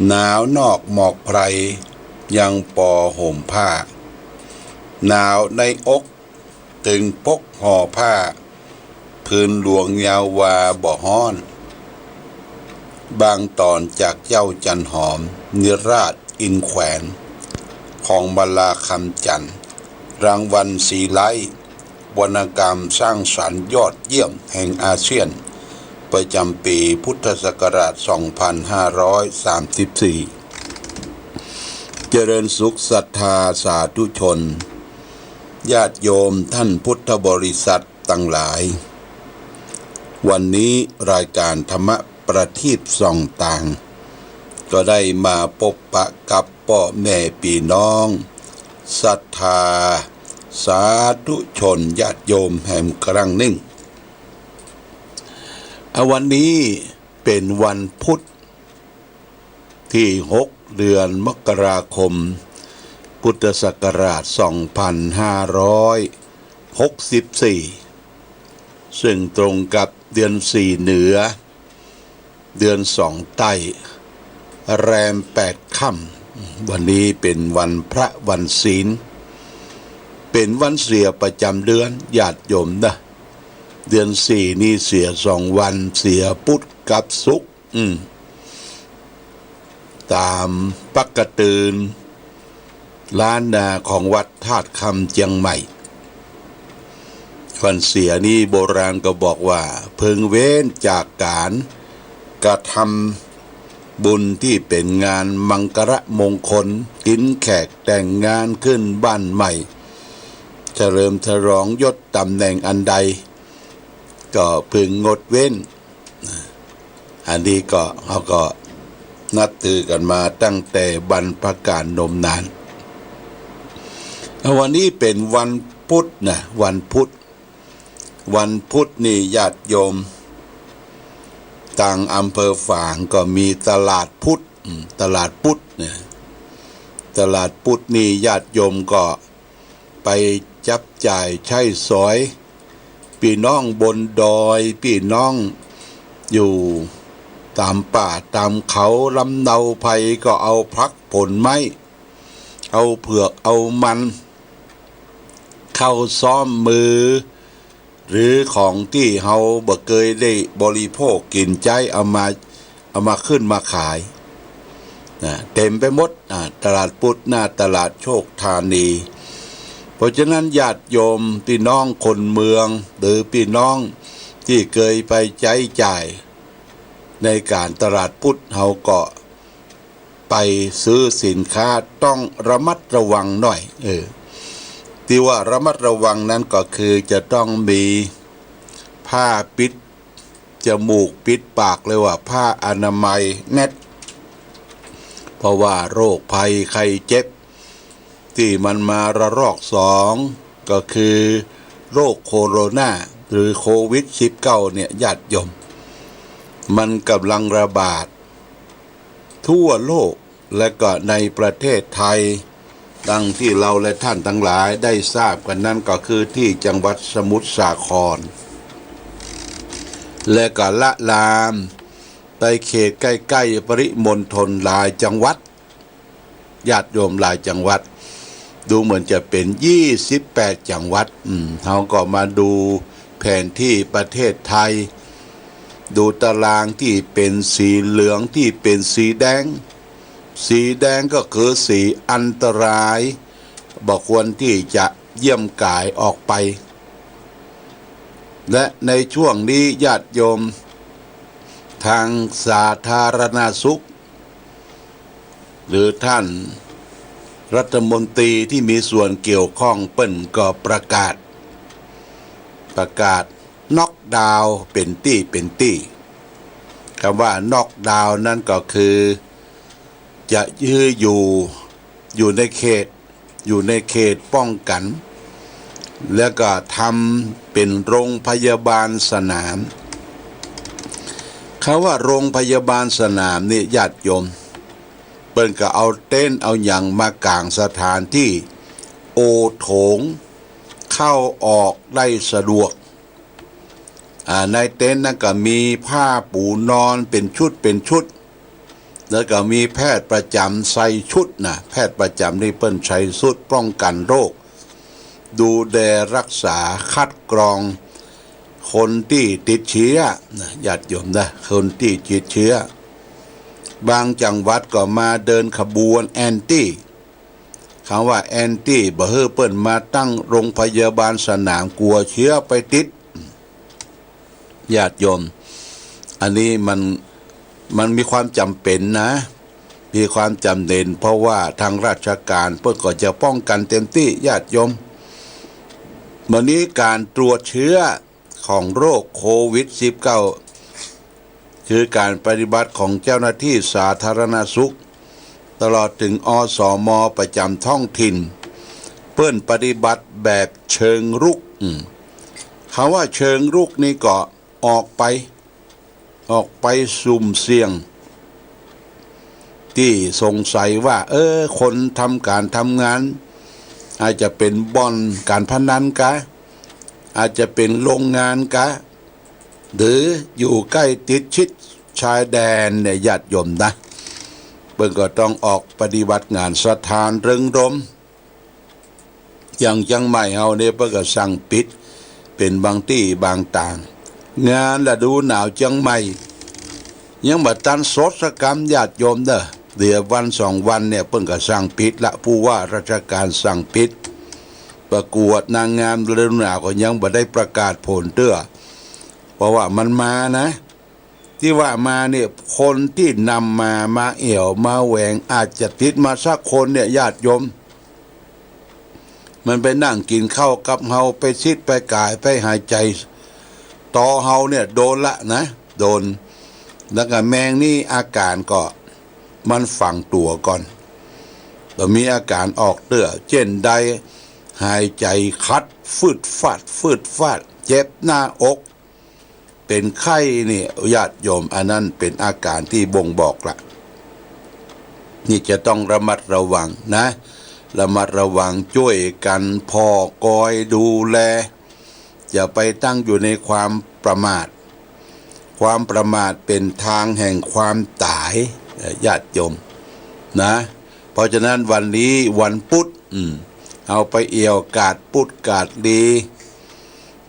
หนาวนอกหมอกไพรยังปอห่มผ้าหนาวในอกถึงปกห่อผ้าพื้นหลวงยาววาบ่ฮ้อนบางตอนจากเจ้าจันหอมนิราชอินแขวนของบลาคำจันทร์รางวัลสีไลท์วรรณกรรมสร้างสรรค์ยอดเยี่ยมแห่งอาเซียนประจำปีพุทธศักราช 2534 เจริญสุขศรัทธาสาธุชนญาติโยมท่านพุทธบริษัททั้งหลายวันนี้รายการธรรมประทีปส่องต่างก็ได้มาพบปะกับพ่อแม่พี่น้องศรัทธาสาธุชนญาติโยมแห่งครั้งหนึ่งวันนี้เป็นวันพุธที่6 เดือนมกราคมพุทธศักราช 2564 ซึ่งตรงกับเดือน4เหนือเดือน2ใต้แรม8ค่ำวันนี้เป็นวันพระวันศีลเป็นวันเสียประจำเดือนญาติโยมนะเดือน4นี่เสีย2 วันเสียพุธกับศุกร์ตามปกติล้านนาของวัดธาตุคำเจียงใหม่วันเสียนี้โบราณก็บอกว่าพึงเว้นจากการกระทำบุญที่เป็นงานมังกรมงคลกินแขกแต่งงานขึ้นบ้านใหม่เฉลิมฉลองยศตำแหน่งอันใดก็พึงงดเว้นอันนี้ก็เขาก็นับถือกันมาตั้งแต่บรรพกาลนมนานวันนี้เป็นวันพุธนะวันพุธนี่ญาติโยมต่างอำเภอฝางก็มีตลาดพุธตลาดพุธเนี่ยตลาดพุธนี่ญาติโยมก็ไปจับจ่ายใช้สอยพี่น้องบนดอยพี่น้องอยู่ตามป่าตามเขาลำเนาไผ่ก็เอาพักผลไม้เอาเผือกเอามันเข้าซ้อมมือหรือของที่เฮาบ่เคยได้บริโภคกินใจเอามาขึ้นมาขายเต็มไปหมดตลาดพุธหน้าตลาดโชคธานีเพราะฉะนั้นญาติโยมพี่น้องคนเมืองหรือพี่น้องที่เคยไปใช้จ่ายในการตลาดพุธเฮาก็ไปซื้อสินค้าต้องระมัดระวังหน่อยที่ว่าระมัดระวังนั้นก็คือจะต้องมีผ้าปิดจมูกปิดปากเลยว่าผ้าอนามัยแน่นเพราะว่าโรคภัยไข้เจ็บที่มันมาระลอก2ก็คือโรคโคโรนาหรือโควิด-19เนี่ยญาติโยมมันกำลังระบาดทั่วโลกและก็ในประเทศไทยดังที่เราและท่านทั้งหลายได้ทราบกันนั่นก็คือที่จังหวัดสมุทรสาครและก็ละลามไปเขตใกล้ๆปริมณฑลหลายจังหวัดญาติโยมหลายจังหวัดดูเหมือนจะเป็น28จังหวัดเขาก็มาดูแผนที่ประเทศไทยดูตารางที่เป็นสีเหลืองที่เป็นสีแดงก็คือสีอันตรายบอกควรที่จะเยี่ยมกายออกไปและในช่วงนี้ญาติโยมทางสาธารณสุขหรือท่านรัฐมนตรีที่มีส่วนเกี่ยวข้องเปิ้นก็ประกาศน็อกดาวน์เป็นตี้คำว่าน็อกดาวน์นั่นก็คือจะอยู่ในเขตป้องกันแล้วก็ทำเป็นโรงพยาบาลสนามคำว่าโรงพยาบาลสนามนี่ญาติโยมเปิ้นก็เอาเต้นเอาอย่างมากางสถานที่โอโถงเข้าออกได้สะดวกในเต็นท์นั้นก็มีผ้าปูนอนเป็นชุด แล้วก็มีแพทย์ประจำใส่ชุดนะแพทย์ประจำนี่เปิ้นใช้ชุดป้องกันโรคดูแลรักษาคัดกรองคนที่ติดเชื้อนะญาติโยมนะคนที่ติดเชื้อบางจังหวัดก็มาเดินขบวนแอนตี้คำว่าแอนตี้บ่เฮอเปิ้นมาตั้งโรงพยาบาลสนามกลัวเชื้อไปติดญาติโยมอันนี้มันมีความจำเป็นนะมีความจำเป็นเพราะว่าทางราชการเพิ่นก็จะป้องกันเต็มที่ญาติโยมวันนี้การตรวจเชื้อของโรคโควิด -19 คือการปฏิบัติของเจ้าหน้าที่สาธารณสุขตลอดถึงอสม.ประจำท้องถิ่นเปิ้นปฏิบัติแบบเชิงรุกคำว่าเชิงรุกนี่ก็ออกไปสุ่มเสี่ยงที่สงสัยว่าคนทำการทำงานอาจจะเป็นบ่อนการพนันกะอาจจะเป็นโรงงานกะหรืออยู่ใกล้ติดชิดชายแดนเนี่ยญาติโยมนะเพิ่นก็ต้องออกปฏิบัติงานสถานเริงรมย์อย่างจังใหม่เฮาเนี่ยเพิ่นก็สั่งปิดเป็นบางที่บางต่างงานฤดูหนาวจังใหม่ยังบ่ทันสดกรรมญาติโยมเด้อเดี๋ยววัน2 วันเนี่ยเพิ่นก็สั่งปิดละผู้ว่าราชการสั่งปิดประกวดนางงามฤดูหนาวก็ยังบ่ได้ประกาศผลเด้อเพราะว่ามันมานะที่ว่ามาเนี่ยคนที่นำมาเอี่ยวมาแหวงอาจจะติดมาสักคนเนี่ยญาติโยมมันไปนั่งกินข้าวกับเฮาไปซิดไปกายไปหายใจต่อเฮาเนี่ยโดนละนะโดนแล้วก็แมงนี่อาการก็มันฝังตัวก่อนแล้วมีอาการออกเตื้อเช่นใดหายใจคัดฟืดฟาดเจ็บหน้าอกเป็นไข้นี่ญาติโยมอันนั้นเป็นอาการที่บ่งบอกละนี่จะต้องระมัดระวังนะระมัดระวังช่วยกันพอกอยดูแลอย่าไปตั้งอยู่ในความประมาทความประมาทเป็นทางแห่งความตายญาติโยมนะเพราะฉะนั้นวันนี้วันพุธเอาไปเอี่ยวกาดพุธกาดดี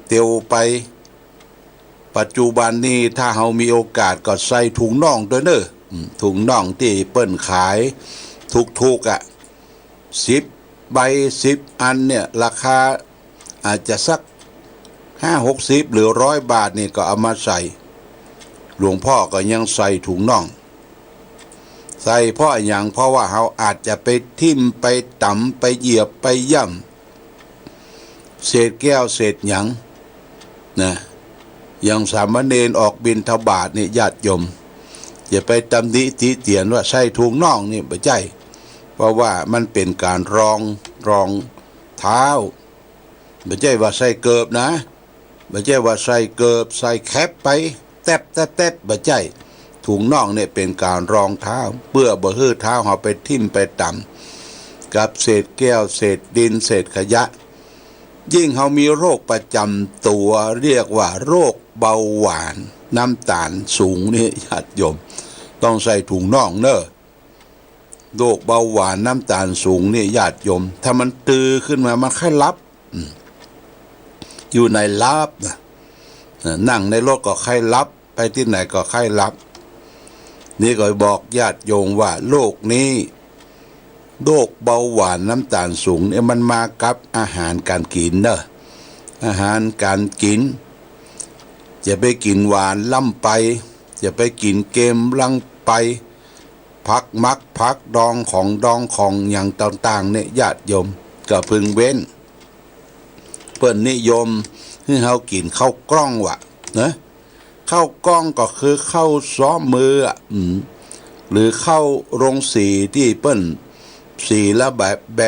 เตียวไปปัจจุบันนี้ถ้าเฮามีโอกาสก็ใส่ถุงน่องด้วยเนอะถุงน่องที่เปิ้นขายถูก10 ใบ10 อันเนี่ยราคาอาจจะสัก50-60 หรือ100 บาทนี่ก็เอามาใส่หลวงพ่อก็ยังใส่ถุงน่องใส่เพราะอย่างเพราะว่าเฮาอาจจะไปทิ่มไปต่ำไปเหยียบไปย่ำเศษแก้วเศษหยังนะอย่างสามเณรออกบิณฑบาตนี่ญาติโยมอย่าไปตำหนิติเตียนว่าใส่ถุงน่องนี่บ่ใช่เพราะว่ามันเป็นการรองเท้าไม่ใช่ว่าใส่เกิบนะไม่ใช่ว่าใส่เกิบใส่แคปไปแตบไม่ใช่ถุงน่องเนี่ยเป็นการรองเท้าเพื่อบ่ให้เท้าเฮาไปทิ่มไปต่ำกับเศษแก้วเศษดินเศษขยะยิ่งเฮามีโรคประจำตัวเรียกว่าโรคเบาหวานน้ำตาลสูงนี่ญาติโยมต้องใส่ถุงน่องเนอะโรคเบาหวานน้ำตาลสูงนี่ญาติโยมถ้ามันตื้อขึ้นมามันไข้ลับอยู่ในลับนะนั่งในรถก็ไข้ลับไปที่ไหนก็ไข้ลับนี่ก็บอกญาติโยมว่าโรคนี้โรคเบาหวานน้ำตาลสูงเนี่ยมันมากับอาหารการกินเนอะอาหารการกินจะไปกินหวานล่ำไปจะไปกินเกมลังไปพักมักพักดองของอย่างต่างๆเนี่ยญาติโยมก็พึงเว้นเปิ้นนิยมให้เฮากินข้าวกล้องวะนะข้าวกล้องก็คือข้าวซ้อมมือหรือข้าวโรงสีที่เปิ้นสีแล้วแบ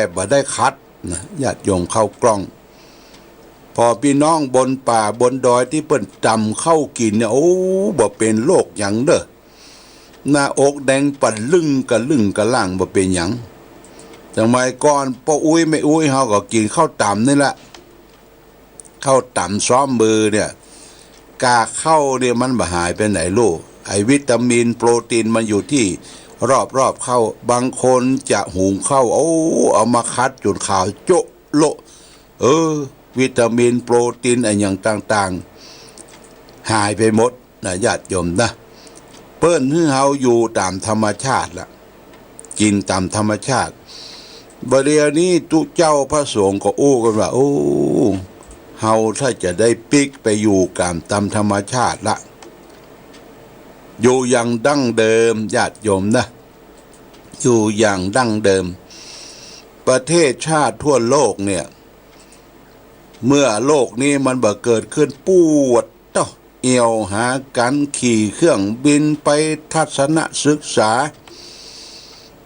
บบ่ได้คัดนะญาติโยมข้าวกล้องพอพี่น้องบนป่าบนดอยที่เปิ้นจำเข้ากินเนี่ยโอ้บ่เป็นโรคหยังเด้อหน้าอกแดงปัดลึงกะล่างบ่เป็นหยังสมัยก่อนป้าอุ้ยไม่อุ้ยเฮาก็กินข้าวต่ำนี่แหละข้าวต่ำซ้อมมือเนี่ยกาเข้าเนี่ยมันบ่หายไปไหนลูกไอ้วิตามินโปรตีนมันอยู่ที่ รอบเข้าบางคนจะหุงข้าวเอามาคัดจนขาวโจ๊ะโละวิตามินโปรตีนอะไรอย่างต่างๆหายไปหมดนะญาติโยมนะเปิ้นให้เฮาอยู่ตามธรรมชาติละกินตามธรรมชาติบริเวณนี้ทุกเจ้าพระสงฆ์ก็กันว่าเฮาถ้าจะได้ปิกไปอยู่ตามธรรมชาติละอยู่อย่างดั้งเดิมญาติโยมนะอยู่อย่างดั้งเดิมประเทศชาติทั่วโลกเนี่ยเมื่อโลกนี้มันเกิดขึ้นปวดเอี่ยวหากันขี่เครื่องบินไปทัศนศึกษา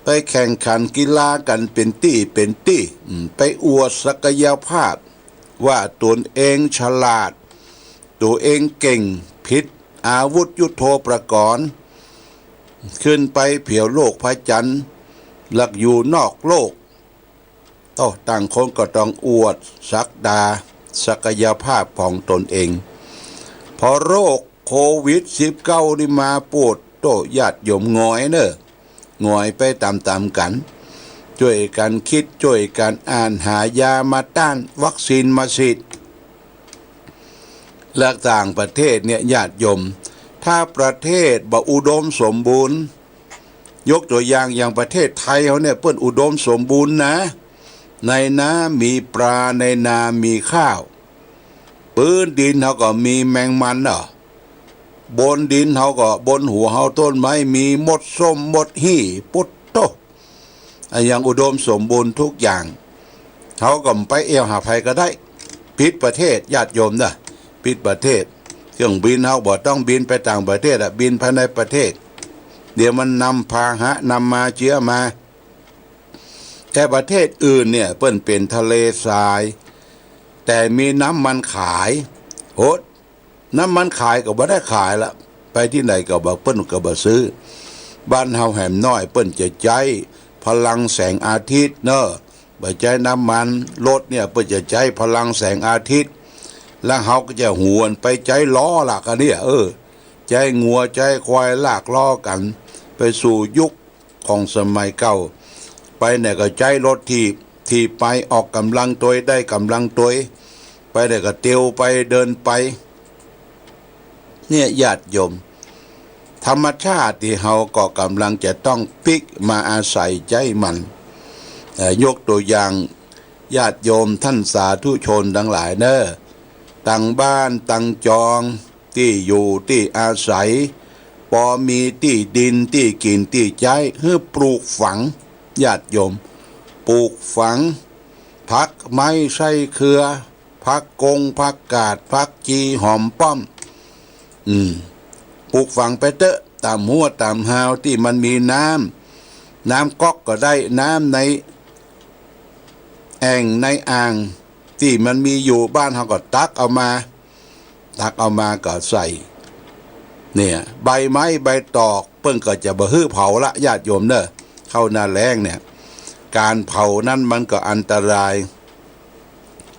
ไปแข่งขันกีฬากันเป็นตี้ไปอวดศักยภาพว่าตนเองฉลาดตัวเองเก่งพิษอาวุธยุทโธปกรณ์ขึ้นไปเผียวโลกพระจันทร์หลักอยู่นอกโลกต่างคนก็ต้องอวดศักดาศักยภาพของตนเองพอโรคโควิด-19 นี่มาปวดญาติโยมหงอยไปตามกันช่วยกันคิดช่วยกันอ่านหายามาต้านวัคซีนมาฉีดและต่างประเทศเนี่ยญาติโยมถ้าประเทศบ่อุดมสมบูรณ์ยกตัวอย่างประเทศไทยเขาเนี่ยเปิ้นอุดมสมบูรณ์นะในน้ำมีปลาในนามีข้าวพื้นดินเขาก็มีแมงมันบนดินเขาก็บนหัวเขาต้นไม้มีมดส้มมดหี่ปุตโตอย่างอุดมสมบูรณ์ทุกอย่างเขาก็ไปหาภัยก็ได้ปิดประเทศญาติโยมนะปิดประเทศเครื่องบินเขาบอกต้องบินไปต่างประเทศบินภายในประเทศเดี๋ยวมันนำพาหะนำมาเชื้อมาแต่ประเทศอื่นเนี่ยเปิ้นเป็นทะเลทรายแต่มีน้ำมันขายน้ำมันขายก็บ่ได้ขายละไปที่ไหนก็บ่เปิ้นก็บ่ซื้อบ้านเฮาแหมน้อยเปิ้นจะใช้พลังแสงอาทิตย์บ่ใช้น้ำมันรถเนี่ยเปิ้นจะใช้พลังแสงอาทิตย์แล้วเฮาก็จะหวนไปใช้ล้อล่ะกันเนี่ยใช้งัวใช้ควายลากล้อกันไปสู่ยุคของสมัยเก่าไปเนี่ยก็ใช้รถที่ไปออกกำลังตัวได้กำลังตัวไปเนี่ยก็เตียวไปเดินไปเนี่ยญาติโยมธรรมชาติที่เฮาก็กำลังจะต้องปิกมาอาศัยใจมันยกตัวอย่างญาติโยมท่านสาธุชนทั้งหลายตั้งบ้านตั้งจองที่อยู่ที่อาศัยพอมีที่ดินที่กินที่ใช้เพื่อปลูกฝังญาติโยมปลูกฝังผักไม้ไส้เครือผักกงผักกาดผักจีหอมป้อมปลูกฝังไปเตอะตามหัวตามหาวที่มันมีน้ำก๊อกก็ได้น้ำในแอ่งในอ่างที่มันมีอยู่บ้านเขาก็ตักเอามาก็ใส่เนี่ยใบไม้ใบตอกเพิ่งก็จะบ่ฮื้อเผาละญาติโยมเข้าหน้าแล้งเนี่ยการเผานั้นมันก็อันตราย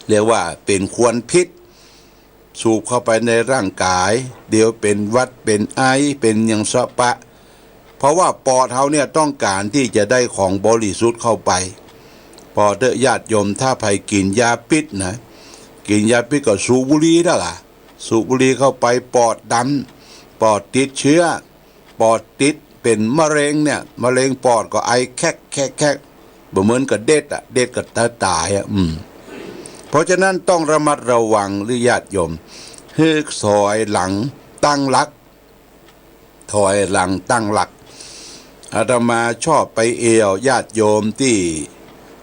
เรียกว่าเป็นควันพิษสูบเข้าไปในร่างกายเดี๋ยวเป็นหวัดเป็นไอเป็นอย่างสะปะเพราะว่าปอดเขาเนี่ยต้องการที่จะได้ของบริสุทธิ์เข้าไปพอญาติโยมถ้าใครกินยาพิษนะกินยาพิษก็สูบบุหรี่ได้ล่ะสูบบุหรี่เข้าไปปอดดำปอดติดเชื้อปอดติดเป็นมะเร็งเนี่ยมะเร็งปอดก็ไอแคกเหมือนกับเด็ดกับตายเพราะฉะนั้นต้องระมัดระวังหรือญาติโยมให้ถอยหลังตั้งหลักถอยหลังตั้งหลักอาตมาชอบไปญาติโยมที่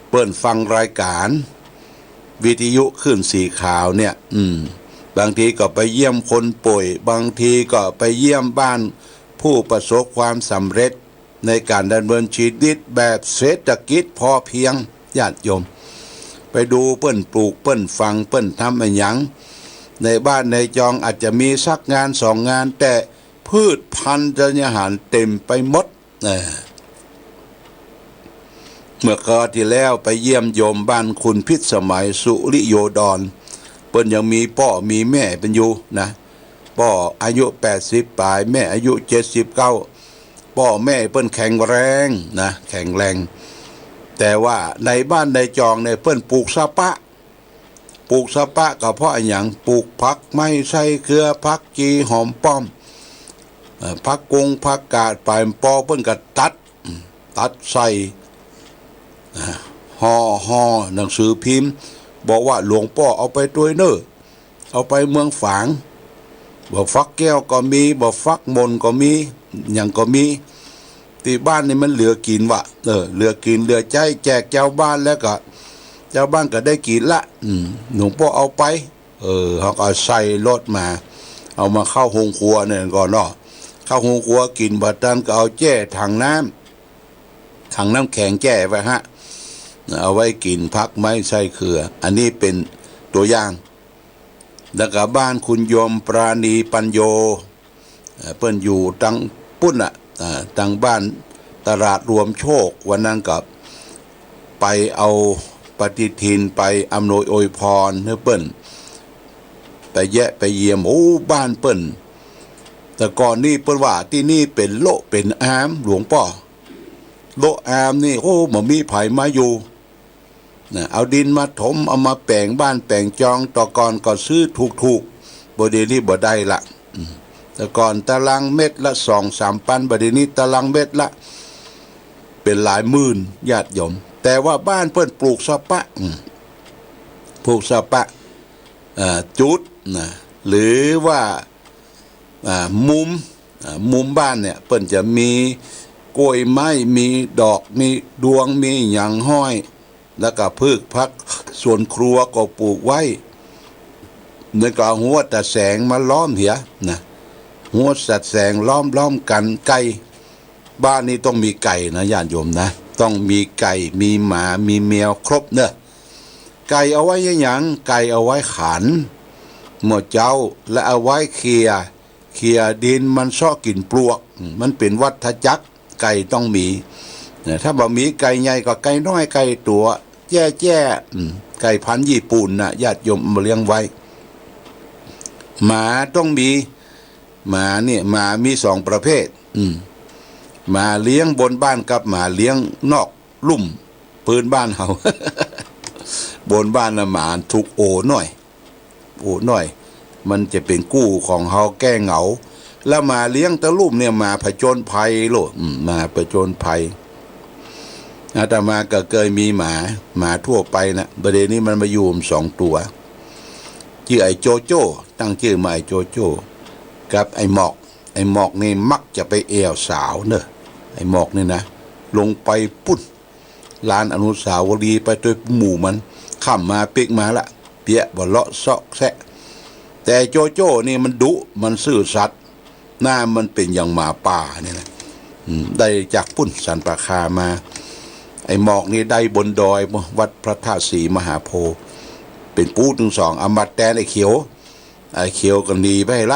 เปิดฟังรายการวิทยุขึ้นสีขาวเนี่ยบางทีก็ไปเยี่ยมคนป่วยบางทีก็ไปเยี่ยมบ้านผู้ประสบความสำเร็จในการดำเนินชีวิตแบบเศรษฐกิจพอเพียงญาติโยมไปดูเปิ้นปลูกเปิ้นฟังเปิ้นทำอะไรอย่างในบ้านในจองอาจจะมีสักงานสองงานแต่พืชพันธุ์ธัญญาหารเต็มไปหมดเมื่อคราวที่แล้วไปเยี่ยมโยมบ้านคุณพิษสมัยสุริโยดรเปิ้นยังมีพ่อมีแม่เป็นอยู่นะพ่ออายุ80ปลายแม่อายุ79 พ่อแม่เปิ้นแข็งแรงนะแข็งแรงแต่ว่าในบ้านในจองเนี่ยเปิ้นปลูกสะปะก็เพราะอย่างปลูกผักไม้ใส่เครือผักจีหอมป้อมผักกงผักกาดปลายปอเปิ้นก็ตัดใส่ห่อหนังสือพิมพ์บอกว่าหลวงพ่อเอาไปตัวเนอเอาไปเมืองฝางบ่ฟักแก้วก็มีบ่ฟักมนก็มีอย่างก็มีที่บ้านนี่มันเหลือกินวะเหลือกินเหลือใจแจกเจ้าบ้านแล้วก็เจ้าบ้านก็ได้กินละหลวงพ่อเอาไปเขาก็ใส่รถมาเอามาเข้าโรงครัวเนี่ยก่อนเนาะเข้าโรงครัวกินบัดนั้นก็เอาแจ้ถังน้ำแข็งแจ้ไว้ฮะเอาไว้กินพักไม้ใส่เขื่ออันนี้เป็นตัวอย่างแล้วก็บ้านคุณโยมปราณีปัญโยเปิ้นอยู่ตังปุ้นตังบ้านตลาดรวมโชควันนั้นกับไปเอาปฏิทินไปอำนวยอวยพรให้เปิ้นไปแยะไปเยี่ยมบ้านเปิ้นแต่ก่อนนี่เปิ้นว่าที่นี่เป็นโลเป็นอามหลวงพ่อโลอามนี่มันมีไผมาอยู่เอาดินมาถมเอามาแปลงบ้านแปลงจองต่อก่อนก็ซื้อถูกบ่เดี๋ยวนี้บ่ได้ละแต่ก่อนตารางเม็ดละ 2-3 ปันบ่เดี๋ยวนี้ตารางเม็ดละเป็นหลายหมื่นญาติโยมแต่ว่าบ้านเพิ่นปลูกสะปะจุดนะหรือว่ามุมบ้านเนี่ยเปิ้นจะมีกล้วยไม้มีดอกมีดวงมีหยังห้อยแล้วก็พืชพักส่วนครัวก็ปลูกไว้แล้วก็หัวตะแสงมาล้อมเหียนะหัวสัตว์แสงล้อมกันไก่บ้านนี้ต้องมีไก่นะญาติโยมนะต้องมีไก่มีหมามีแมวครบเนอะไก่เอาไว้ยังไก่เอาไว้ขันหมดเจ้าและเอาไว้เคลียดินมันซ้อกินปลวกมันเป็นวัฏจักรไก่ต้องมีถ้าบ่มีไก่ใหญ่ก็ไก่น้อยไก่ตัวแจ้ไก่พันธุ์ญี่ปุ่นนะญาติโยมมาเลี้ยงไว้หมาต้องมีหมาเนี่ยหมามี2 ประเภทหมาเลี้ยงบนบ้านกับหมาเลี้ยงนอกลุ่มปืนบ้านเฮา บนบ้านน่ะหมาถูกโอหน่อยมันจะเป็นกู้ของเฮาแก้เหงาแล้วมาเลี้ยงตะลุ่มเนี่ยมาผจญภัยโลดมาผจญภัยอาตมาก็เคยมีหมาทั่วไปนะประเดี๋ยวนี้มันมาอยู่2 ตัวชื่อไอ้โจโจ้ตั้งชื่อมาไอ้โจโจ้กับไอ้หมอกนี่มักจะไปแอวสาวเนอะไอ้หมอกนี่นะลงไปปุ๊บลานอนุสาวรีย์ไปด้วยหมู่มันข้ามมาปิกมาละเปียบ่เลาะซอกแซะแต่โจโจ้นี่มันดุมันซื่อสัตย์หน้ามันเป็นอย่างหมาป่าเนี่ยนะได้จากปุ้นสันปะคามาไอ้หมอกนี่ได้บนดอยวัดพระธาตุศรีมหาโพธิ์เป็นปูถึง2อมตะแตนไอ้เขียวก็หนีไปละ